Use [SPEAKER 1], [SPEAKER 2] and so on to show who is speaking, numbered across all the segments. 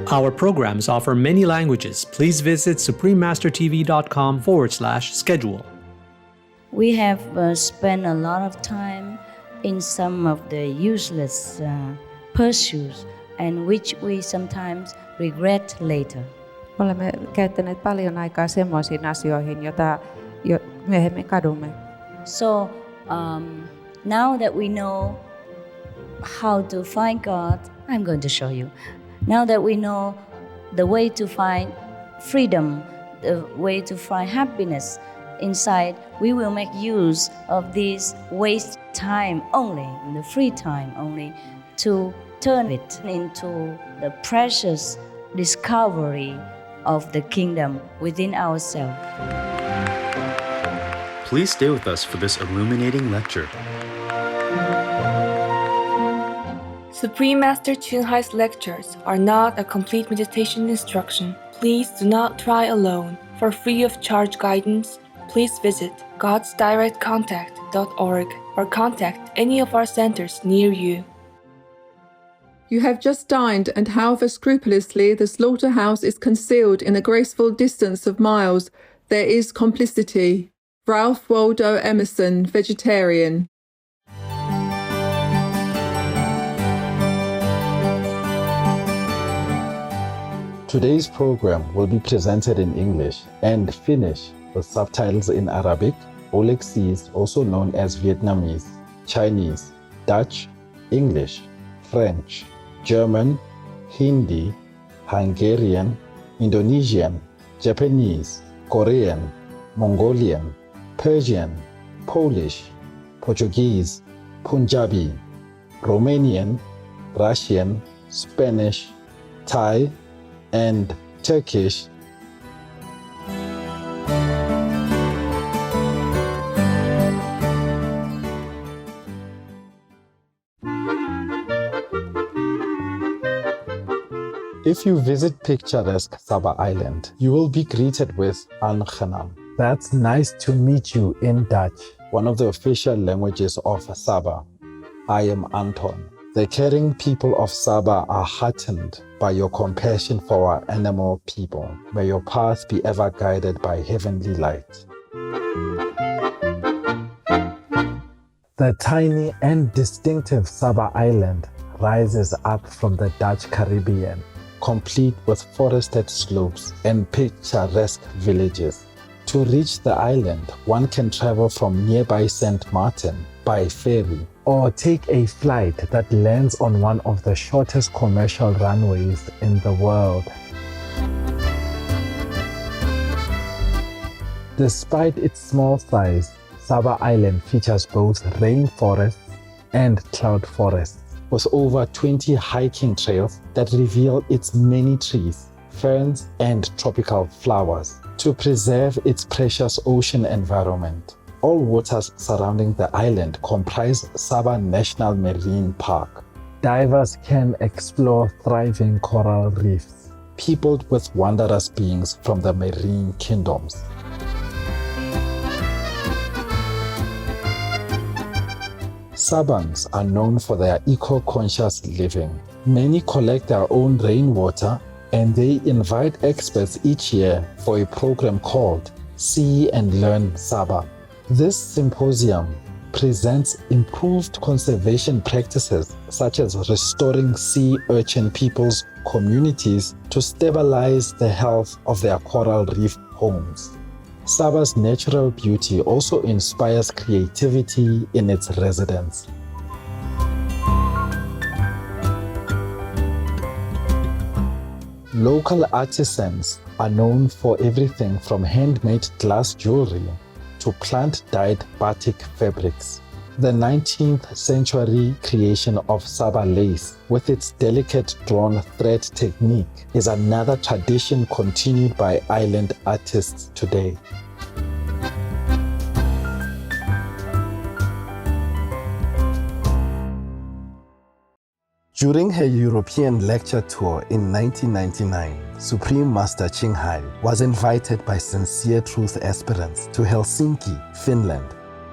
[SPEAKER 1] Our programs offer many languages. Please visit suprememastertv.com/schedule.
[SPEAKER 2] We have spent a lot of time in some of the useless pursuits and which we sometimes regret later.
[SPEAKER 3] Olemme käyttäneet paljon aikaa semmoisiin asioihin, joita myöhemmin kadumme.
[SPEAKER 2] So now that we know how to find God, I'm going to show you. Now that we know the way to find freedom, the way to find happiness inside, we will make use of this waste time only, the free time only, to turn it into the precious discovery of the kingdom within ourselves.
[SPEAKER 4] Please stay with us for this illuminating lecture.
[SPEAKER 5] Supreme Master Ching Hai's lectures are not a complete meditation instruction. Please do not try alone. For free of charge guidance, please visit godsdirectcontact.org or contact any of our centers near you.
[SPEAKER 6] You have just dined, and however scrupulously the slaughterhouse is concealed in a graceful distance of miles, there is complicity. Ralph Waldo Emerson, vegetarian.
[SPEAKER 7] Today's program will be presented in English and Finnish with subtitles in Arabic, Aulacese, also known as Vietnamese, Chinese, Dutch, English, French, German, Hindi, Hungarian, Indonesian, Japanese, Korean, Mongolian, Persian, Polish, Portuguese, Punjabi, Romanian, Russian, Spanish, Thai, and Turkish. If you visit picturesque Saba Island, you will be greeted with Aangenaam. That's nice to meet you in Dutch, one of the official languages of Saba. I am Anton. The caring people of Saba are heartened by your compassion for our animal people. May your path be ever guided by heavenly light. The tiny and distinctive Saba Island rises up from the Dutch Caribbean, complete with forested slopes and picturesque villages. To reach the island, one can travel from nearby St. Martin by ferry or take a flight that lands on one of the shortest commercial runways in the world. Despite its small size, Saba Island features both rainforests and cloud forests, with over 20 hiking trails that reveal its many trees, ferns, and tropical flowers to preserve its precious ocean environment. All waters surrounding the island comprise Saba National Marine Park. Divers can explore thriving coral reefs, peopled with wondrous beings from the marine kingdoms. Sabans are known for their eco-conscious living. Many collect their own rainwater, and they invite experts each year for a program called See and Learn Saba. This symposium presents improved conservation practices such as restoring sea urchin people's communities to stabilize the health of their coral reef homes. Saba's natural beauty also inspires creativity in its residents. Local artisans are known for everything from handmade glass jewelry to plant-dyed batik fabrics. The 19th century creation of Saba lace, with its delicate drawn thread technique, is another tradition continued by island artists today. During her European lecture tour in 1999, Supreme Master Ching Hai was invited by Sincere Truth aspirants to Helsinki, Finland.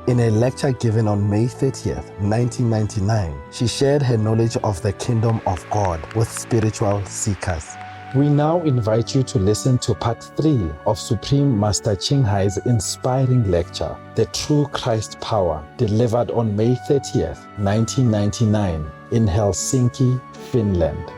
[SPEAKER 7] In a lecture given on May 30th, 1999, she shared her knowledge of the kingdom of God with spiritual seekers. We now invite you to listen to part 3 of Supreme Master Ching Hai's inspiring lecture, The True Christ Power, delivered on May 30th, 1999 in Helsinki, Finland.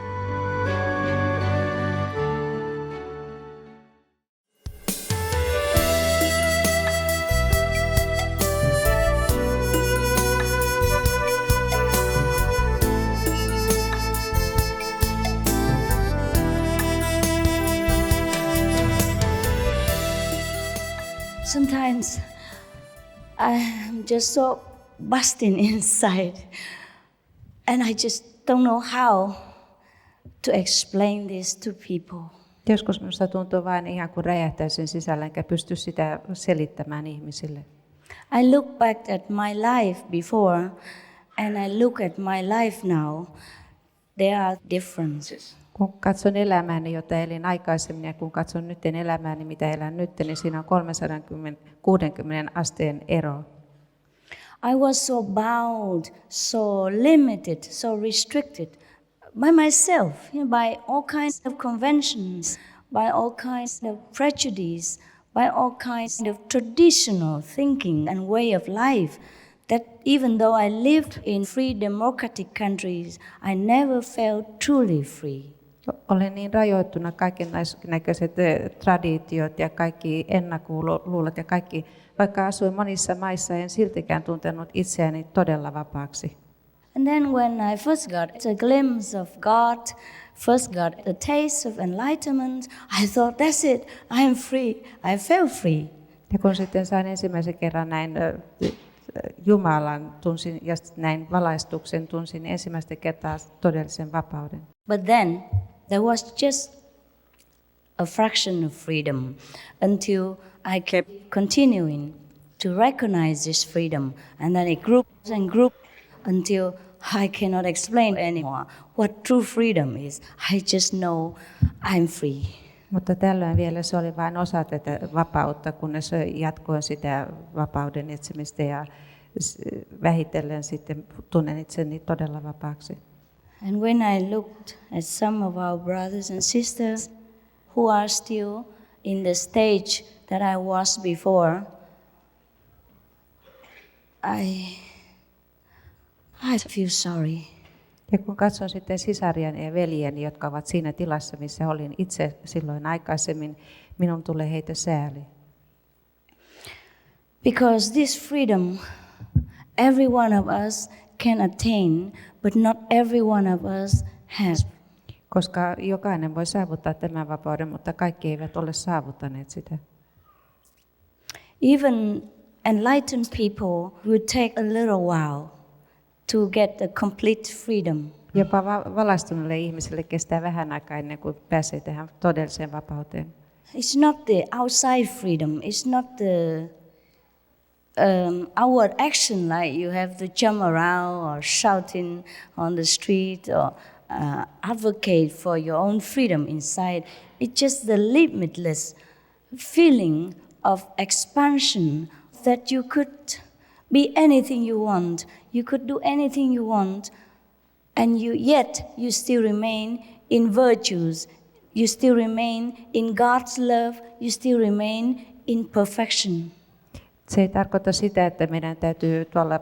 [SPEAKER 2] Sometimes I'm just so busting inside, and I just don't know how to explain this to people.
[SPEAKER 3] Joskus minusta tuntuu vain ihan kuin räjähtäisin sisällä, enkä pysty sitä selittämään ihmisille.
[SPEAKER 2] I look back at my life before, and I look at my life now. There are differences.
[SPEAKER 3] Kun katson elämääni, jota elin aikaisemmin, ja kun katson nyt elämääni, mitä elän nyt, niin siinä on 360 asteen ero.
[SPEAKER 2] I was so bound, so limited, so restricted by myself, by all kinds of conventions, by all kinds of prejudice, by all kinds of traditional thinking and way of life, that even though I lived in free democratic countries, I never felt truly free.
[SPEAKER 3] Olen niin rajoittuna kaiken näköiset traditiot ja kaikki ennakkoluulot ja kaikki. Vaikka asuin monissa maissa, en siltikään tuntenut itseäni todella vapaaksi.
[SPEAKER 2] And then when I first got a glimpse of God, first got a taste of enlightenment, I thought, that's it, I'm free. I felt free.
[SPEAKER 3] Ja kun sitten sain ensimmäisen kerran näin Jumalan tunsin ja näin valaistuksen tunsin ensimmäistä kertaa todellisen vapauden.
[SPEAKER 2] But then there was just a fraction of freedom until I kept continuing to recognize this freedom. And then it grew and grew until I cannot explain anymore what true freedom is. I just know I'm free.
[SPEAKER 3] Mutta tällöin vielä se oli vain osa tätä vapautta, kunnes jatkoin sitä vapauden etsimistä ja vähitellen sitten tunnen itseni todella vapaaksi.
[SPEAKER 2] And when I looked at some of our brothers and sisters who are still in the stage that I was before, I feel sorry.
[SPEAKER 3] Ja kun katson sitten sisariani ja veljeni, jotka ovat siinä tilassa, missä olin itse silloin aikaisemmin, minun tulee heitä sääli.
[SPEAKER 2] Because this freedom, every one of us can attain, but not every one of us has.
[SPEAKER 3] Koska jokainen voi saavuttaa tämän vapauden, mutta kaikki eivät ole saavuttaneet sitä.
[SPEAKER 2] Even enlightened people would take a little while to get the complete freedom.
[SPEAKER 3] Jopa valaistuneille ihmisille kestää vähän aikaa ennen kuin pääsee tähän todelliseen vapauteen.
[SPEAKER 2] It's not the outside freedom. It's not the outward action like you have to jump around or shouting on the street or advocate for your own freedom inside. It's just the limitless feeling of expansion that you could be anything you want. You could do anything you want, and yet you still remain in virtues. You still remain in God's love. You still remain in perfection.
[SPEAKER 3] Se ei tarkoita sitä, että meidän täytyy tuolla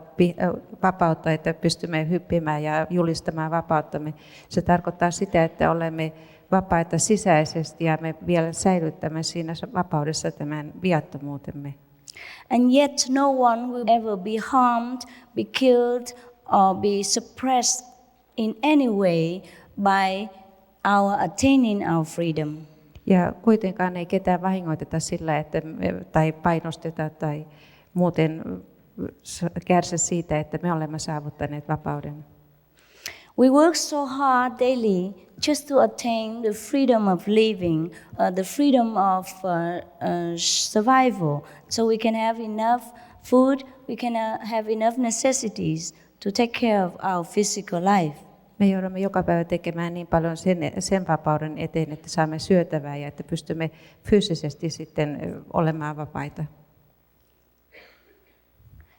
[SPEAKER 3] vapautta, että pystymme hyppimään ja julistamaan vapauttamme. Se tarkoittaa sitä, että olemme vapaita sisäisesti ja me vielä säilyttämme siinä vapaudessa tämän viattomuutemme.
[SPEAKER 2] And yet no one will ever be harmed, be killed, or be suppressed in any way by our attaining our freedom.
[SPEAKER 3] Ja kuitenkaan ei ketään vahingoiteta sillä, että tai painosteta tai muuten kärsi siitä, että me olemme saavuttaneet vapauden.
[SPEAKER 2] We work so hard daily just to attain the freedom of living, the freedom of survival, so we can have enough food, we can have enough necessities to take care of our physical life.
[SPEAKER 3] Me joudumme joka päivä tekemään niin paljon sen vapauden eteen, että saamme syötävää ja että pystymme fyysisesti sitten olemaan vapaita.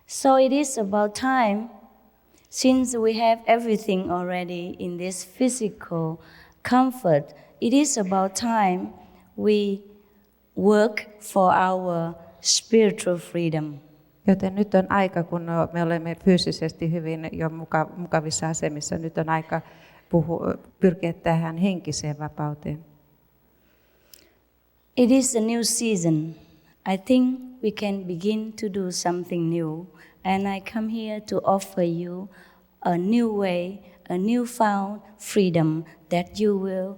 [SPEAKER 2] So it is about time, since we have everything already in this physical comfort, it is about time we work for our spiritual freedom.
[SPEAKER 3] Joten nyt on aika, kun me olemme fyysisesti hyvin jo mukavissa asemissa, nyt on aika pyrkiä tähän henkiseen vapauteen.
[SPEAKER 2] It is a new season. I think we can begin to do something new. And I come here to offer you a new way, a newfound freedom that you will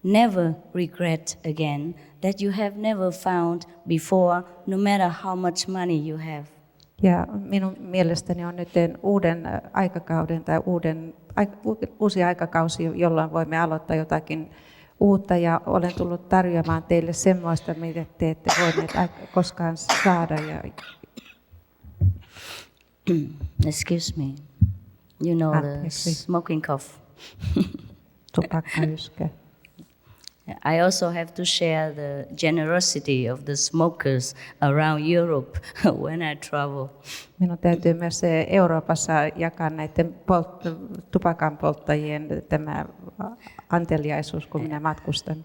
[SPEAKER 2] never regret again, that you have never found before, no matter how much money you have.
[SPEAKER 3] Ja minun mielestäni on nyt uuden aikakauden tai uusi aikakausi, jolloin voimme aloittaa jotakin uutta, ja olen tullut tarjoamaan teille semmoista, mitä te ette voineet koskaan saada.
[SPEAKER 2] Excuse me. You know the smoking cough.
[SPEAKER 3] Tupakkayyskä.
[SPEAKER 2] I also have to share the generosity of the smokers around Europe when I travel.
[SPEAKER 3] Minun täytyy myös Euroopassa jakaa näiden tupakan polttajien tämä anteliaisuus, kun minä matkustan.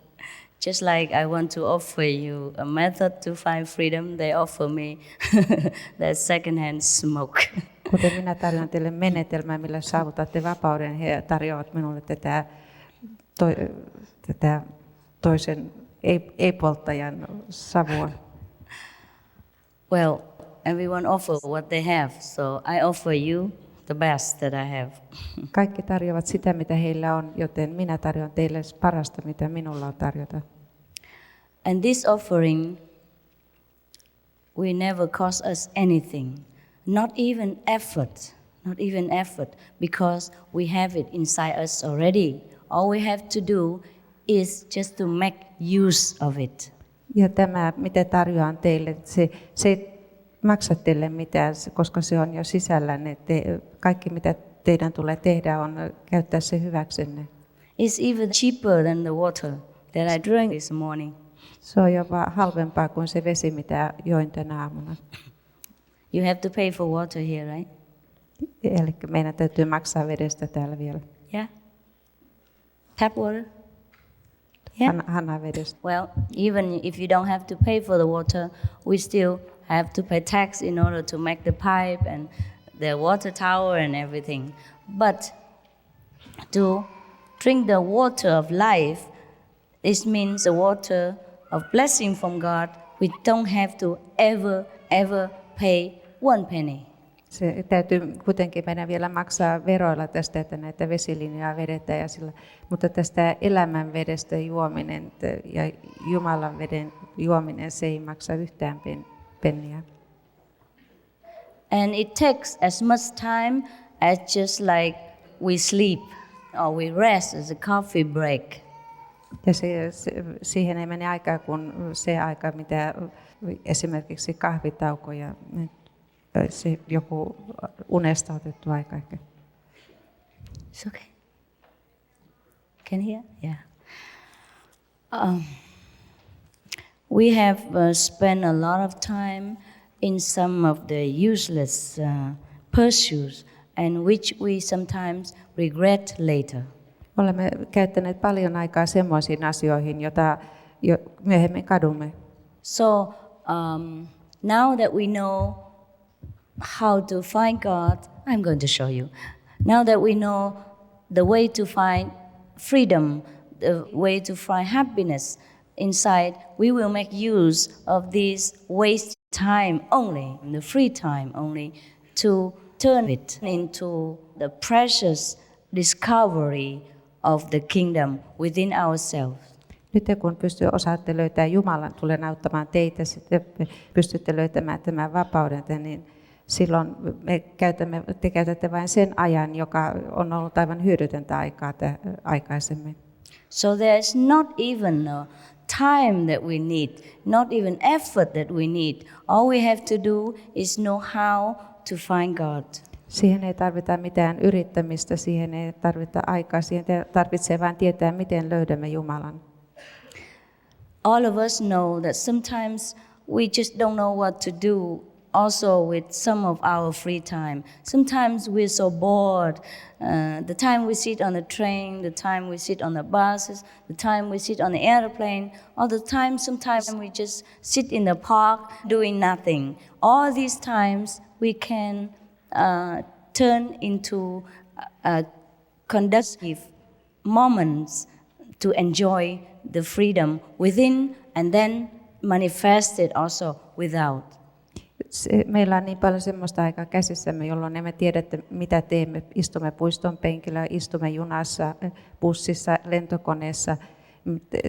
[SPEAKER 2] Just like I want to offer you a method to find freedom, they offer me that second-hand smoke.
[SPEAKER 3] Kuten minä tarjoan teille menetelmää, millä saavutatte vapauden, he tarjoavat minulle tätä toisen ei-polttajan savua.
[SPEAKER 2] Well, everyone offers what they have, so I offer you the best that I have.
[SPEAKER 3] Kaikki tarjoavat sitä, mitä heillä on, joten minä tarjoan teille parasta, mitä minulla on tarjota.
[SPEAKER 2] And this offering will never cost us anything, not even effort, because we have it inside us already. All we have to do is just to make use of it.
[SPEAKER 3] Ja tämä, mitä tarjoan teille, se ei maksa teille mitään, koska se on jo sisällänne. Kaikki, mitä teidän tulee tehdä, on käyttää se hyväksenne.
[SPEAKER 2] It's even cheaper than the water that I drank this morning.
[SPEAKER 3] Se on jopa halvempaa kuin se vesi, mitä join tänä aamuna.
[SPEAKER 2] You have to pay for water here, right?
[SPEAKER 3] Eli meidän täytyy maksaa vedestä täällä vielä.
[SPEAKER 2] Yeah? Tap water? Yeah?
[SPEAKER 3] Hanavedestä.
[SPEAKER 2] Well, even if you don't have to pay for the water, we still have to pay tax in order to make the pipe and the water tower and everything. But to drink the water of life, this means the water of blessing from God. We don't have to ever pay one penny.
[SPEAKER 3] Se täytyy kuitenkin meidän vielä maksaa veroilla tästä, että näitä vesilinjoja vedetään, mutta tästä elämän vedestä juominen ja Jumalan veden juominen, se ei maksa yhtään penniä.
[SPEAKER 2] And it takes as much time as just like we sleep or we rest as a coffee break.
[SPEAKER 3] Ja siihen ei mene aikaa kuin se aika, mitä esimerkiksi kahvitauko ja se joku unesta otettu aika.
[SPEAKER 2] It's okay. Can you hear? Yeah. We have spent a lot of time in some of the useless pursuits and which we sometimes regret later.
[SPEAKER 3] Olemme käyttäneet paljon aikaa semmoisiin asioihin, joita myöhemmin kadumme.
[SPEAKER 2] So now that we know how to find God, I'm going to show you. Now that we know the way to find freedom, the way to find happiness inside, we will make use of this waste time only, the free time only, to turn it into the precious discovery of the kingdom within ourselves.
[SPEAKER 3] Nyt kun osaatte löytää Jumalan, tulen auttamaan teitä, sitten pystytte löytämään tämän vapauden, niin silloin te käytätte vain sen ajan, joka on ollut aivan hyödytöntä aikaa aikaisemmin.
[SPEAKER 2] So there is not even a time that we need, not even effort that we need. All we have to do is know how to find God.
[SPEAKER 3] Siihen ei tarvita mitään yrittämistä, siihen ei tarvita aikaa, siihen tarvitsee vain tietää, miten löydämme Jumalan.
[SPEAKER 2] All of us know that sometimes we just don't know what to do also with some of our free time. Sometimes we're so bored. The time we sit on the train, the time we sit on the buses, the time we sit on the airplane, all the time sometimes we just sit in the park doing nothing. All these times we can turn into conducive moments to enjoy the freedom within and then manifest it also without.
[SPEAKER 3] Meillä on niin paljon semmoista aikaa käsissämme, jolloin emme tiedä, että mitä teemme. Istumme puiston penkillä, istumme junassa, bussissa, lentokoneessa.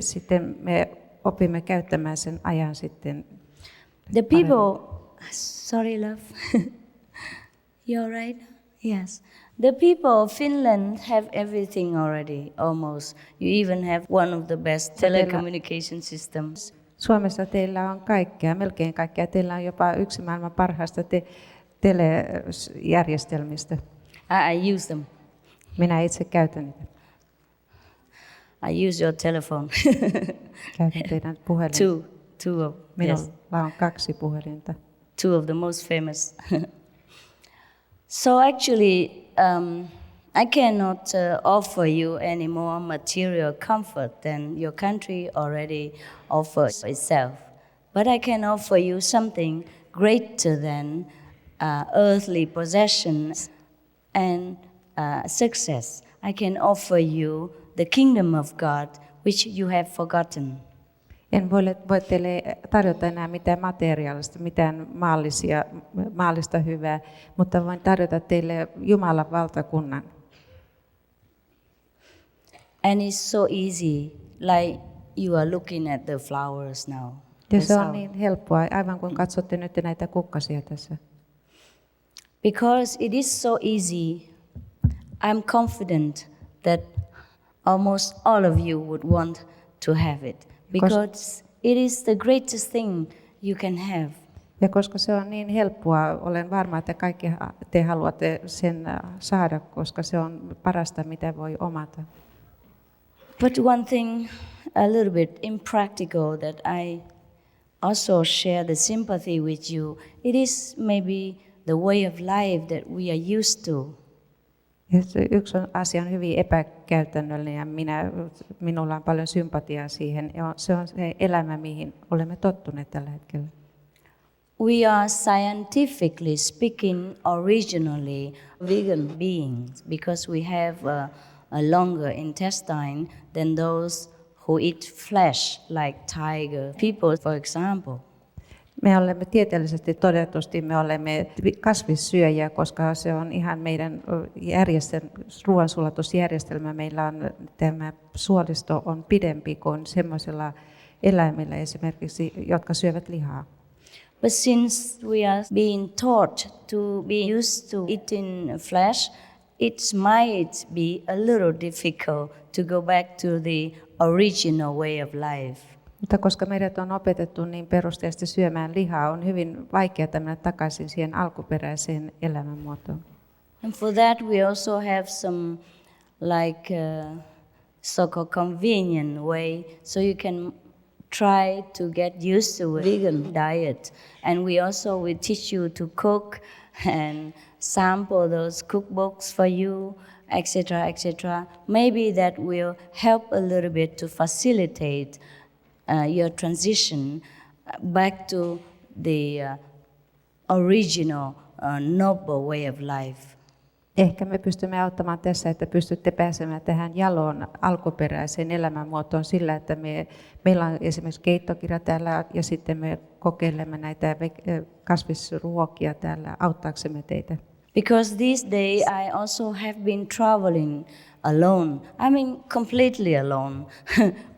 [SPEAKER 3] Sitten me opimme käyttämään sen ajan sitten.
[SPEAKER 2] The people, sorry love, you're right? Yes. The people of Finland have everything already, almost. You even have one of the best telecommunication systems.
[SPEAKER 3] Suomessa teillä on kaikkea, melkein kaikkea. Teillä on jopa yksi maailman parhaista telejärjestelmistä.
[SPEAKER 2] I use them.
[SPEAKER 3] Minä itse käytän niitä.
[SPEAKER 2] I use your telephone.
[SPEAKER 3] Käytän teidän puhelinta.
[SPEAKER 2] Two of,
[SPEAKER 3] Minulla
[SPEAKER 2] yes,
[SPEAKER 3] on 2 puhelinta.
[SPEAKER 2] two of the most famous. So actually, I cannot offer you any more material comfort than your country already offers itself. But I can offer you something greater than earthly possessions and success. I can offer you the kingdom of God, which you have forgotten.
[SPEAKER 3] En voi teille tarjota enää mitään materiaalista, mitään maallista hyvää, mutta voin tarjota teille Jumalan valtakunnan.
[SPEAKER 2] And it's so easy, like you are looking at the flowers now.
[SPEAKER 3] Ja se
[SPEAKER 2] That's
[SPEAKER 3] on
[SPEAKER 2] how.
[SPEAKER 3] niin helppoa, aivan kuin katsotte nyt näitä kukkasia tässä.
[SPEAKER 2] Because it is so easy, I'm confident that almost all of you would want to have it. Because it is the greatest thing you can have.
[SPEAKER 3] Ja koska se on niin helppoa, olen varma, että kaikki te haluatte sen saada, koska se on parasta, mitä voi omata.
[SPEAKER 2] But one thing, a little bit impractical, that I also share the sympathy with you, it is maybe the way of life that we are used to.
[SPEAKER 3] Ja yksi asia on hyvin epäkäytännöllinen ja minulla on paljon sympatiaa siihen. Ja se on se elämä, mihin olemme tottuneet tällä hetkellä.
[SPEAKER 2] We are scientifically speaking originally vegan beings because we have a longer intestine than those who eat flesh like tiger people, for example.
[SPEAKER 3] Me olemme tieteellisesti todetusti me olemme kasvissyöjiä, koska se on ihan meidän ruoansulatusjärjestelmä. Meillä on tämä suolisto on pidempi kuin semmoisilla eläimillä esimerkiksi, jotka syövät lihaa.
[SPEAKER 2] But since we are being taught to be used to eating flesh, it might be a little difficult to go back to the original way of life.
[SPEAKER 3] Mutta koska meidät on opetettu niin perusteellisesti syömään lihaa, on hyvin vaikea mennä takaisin siihen alkuperäiseen elämänmuotoon.
[SPEAKER 2] And for that we also have some like so-called convenient way, so you can try to get used to a vegan diet. And we also will teach you to cook and sample those cookbooks for you, etc., etc. Maybe that will help a little bit to facilitate your transition back to the original noble way of life.
[SPEAKER 3] Ehkä me pystymme auttamaan tässä, että pystytte pääsemään tähän jaloon alkuperäiseen elämänmuotoon sillä, että meillä on esimerkiksi keittokirja täällä ja sitten me kokeilemme näitä kasvisruokia täällä auttaaksemme teitä.
[SPEAKER 2] Because these days I also have been traveling alone. I mean completely alone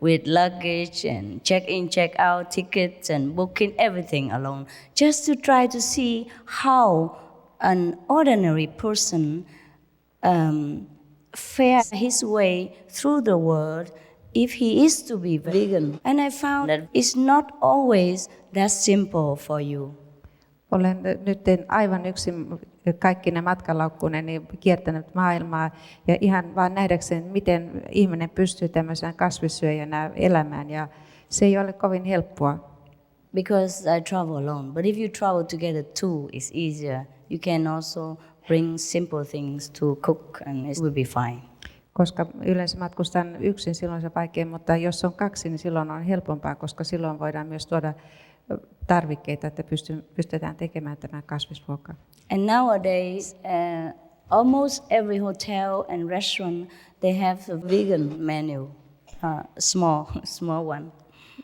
[SPEAKER 2] with luggage and check-in, check-out tickets and booking everything alone. Just to try to see how an ordinary person fare his way through the world if he is to be vegan. And I found that it's not always that simple for you.
[SPEAKER 3] Olen nyt aivan yksin kaikkine matkalaukkuineni kiertänyt maailmaa ja ihan vaan nähdäkseni, miten ihminen pystyy tämmöisenä kasvissyöjänä elämään. Ja se ei ole kovin helppoa.
[SPEAKER 2] because I travel alone. But if you travel together too, it's easier. You can also bring simple things to cook and it will be fine.
[SPEAKER 3] Koska yleensä matkustan yksin, silloin se on vaikea, mutta jos on kaksi, niin silloin on helpompaa, koska silloin voidaan myös tuoda tarvikkeita, että pystytään tekemään tämä kasvisruoka.
[SPEAKER 2] And nowadays, almost every hotel and restaurant, they have a vegan menu, small one.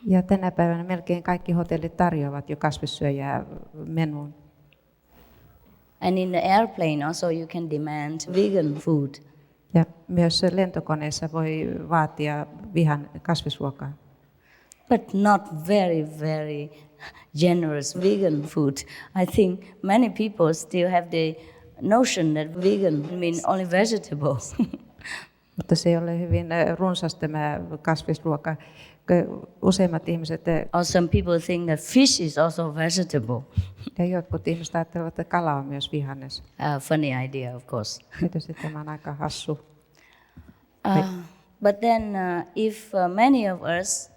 [SPEAKER 3] Ja tänä päivänä melkein kaikki hotellit tarjoavat jo kasvissyöjää menuun.
[SPEAKER 2] And in the airplane also you can demand vegan food.
[SPEAKER 3] Ja myös lentokoneessa voi vaatia kasvisruokaa.
[SPEAKER 2] But not very generous vegan food. I think many people still have the notion that vegan means only vegetables.
[SPEAKER 3] Mutta se ei ole hyvin runsas tämä kasvisruoka. Useimmat ihmiset
[SPEAKER 2] Or some people think that fish is also vegetable.
[SPEAKER 3] ja jotkut ihmiset ajattelevat, että kala on myös vihannes.
[SPEAKER 2] Funny idea, of course.
[SPEAKER 3] Tietysti tämä on aika hassu.
[SPEAKER 2] But then if many of us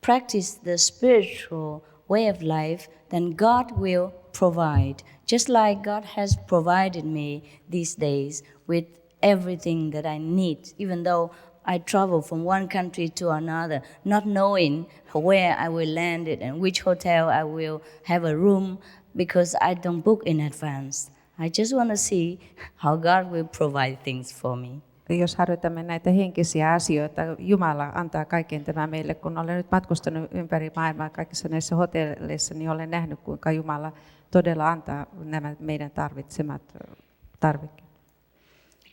[SPEAKER 2] practice the spiritual way of life, then God will provide. Just like God has provided me these days with everything that I need, even though I travel from one country to another, not knowing where I will land it and which hotel I will have a room, because I don't book in advance. I just want to see how God will provide things for me.
[SPEAKER 3] Jos harjoitamme näitä henkisiä asioita, Jumala antaa kaiken tämän meille. Kun olen nyt matkustanut ympäri maailmaa kaikissa näissä hotelleissa, niin olen nähnyt, kuinka Jumala todella antaa nämä meidän tarvitsemat tarvikkeet.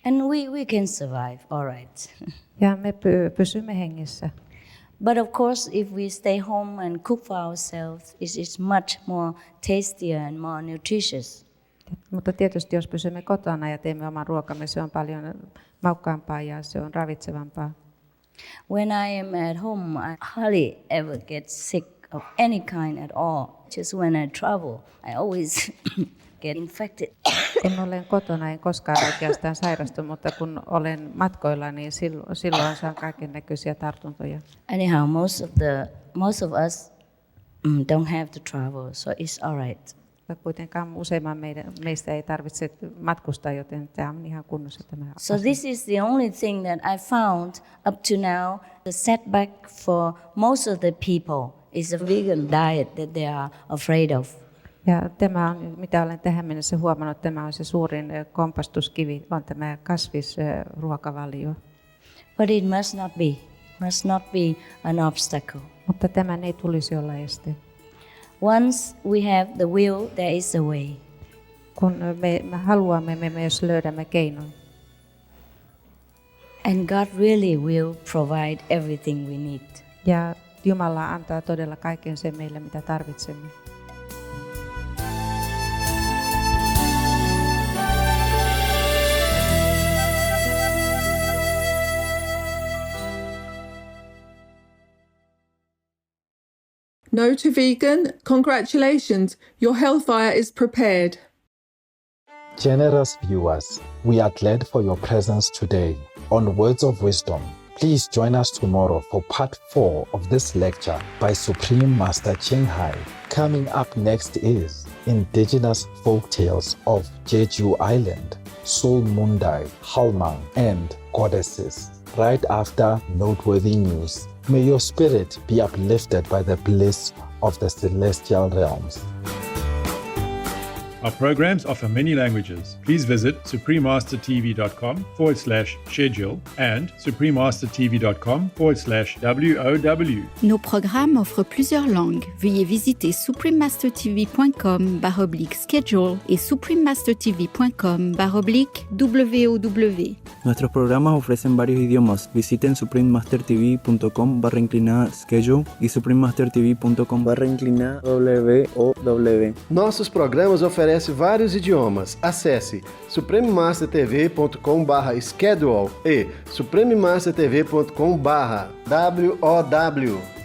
[SPEAKER 2] And we can survive, all right.
[SPEAKER 3] Ja me pysymme hengissä.
[SPEAKER 2] But of course, if we stay home and cook for ourselves, it's much more tastier and more nutritious.
[SPEAKER 3] Mutta tietysti jos pysymme kotona ja teemme oman ruokamme, se on paljon maukkaampaa ja se on ravitsevampaa.
[SPEAKER 2] When I am at home, I hardly ever get sick of any kind at all. Just when I travel, I always get infected.
[SPEAKER 3] Kun olen kotona, en koskaan oikeastaan sairastu, mutta kun olen matkoilla, niin silloin saan kaiken näköisiä tartuntoja.
[SPEAKER 2] Anyhow, most of us don't have to travel, so it's all right.
[SPEAKER 3] Kuitenkaan useimman meistä ei tarvitse matkustaa, joten tämä on ihan kunnossa tämä
[SPEAKER 2] So
[SPEAKER 3] asia.
[SPEAKER 2] this is the only thing that I found up to now. The setback for most of the people is a vegan diet that they are afraid of.
[SPEAKER 3] Ja tämä on, mitä olen tähän mennessä huomannut, tämä on se suurin kompastuskivi, on tämä kasvisruokavalio.
[SPEAKER 2] But it must not be an obstacle.
[SPEAKER 3] Mutta tämän ei tulisi olla este.
[SPEAKER 2] Once we have the will, there is a way.
[SPEAKER 3] Kun me haluamme, me myös löydämme keinon.
[SPEAKER 2] And God really will provide everything we need.
[SPEAKER 3] Ja Jumala antaa todella kaiken sen meille, mitä tarvitsemme.
[SPEAKER 6] No to vegan? Congratulations, your hellfire is prepared.
[SPEAKER 7] Generous viewers, we are glad for your presence today on Words of Wisdom. Please join us tomorrow for part 4 of this lecture by Supreme Master Ching Hai. Coming up next is Indigenous Folk Tales of Jeju Island, Soul Mundai, Halmang, and Goddesses. Right after noteworthy news. May your spirit be uplifted by the bliss of the celestial realms.
[SPEAKER 8] Our programs offer many languages. Please visit suprememastertv.com/schedule and suprememastertv.com/WOW.
[SPEAKER 9] Nos programmes offrent plusieurs langues. Veuillez visiter suprememastertv.com/schedule et suprememastertv.com/WOW.
[SPEAKER 10] Nuestros programas ofrecen varios idiomas. Visiten suprememastertv.com/schedule e suprememastertv.com/WOW.
[SPEAKER 11] Nossos programas oferecem vários idiomas. Acesse suprememastertv.com/schedule e suprememastertv.com/WOW.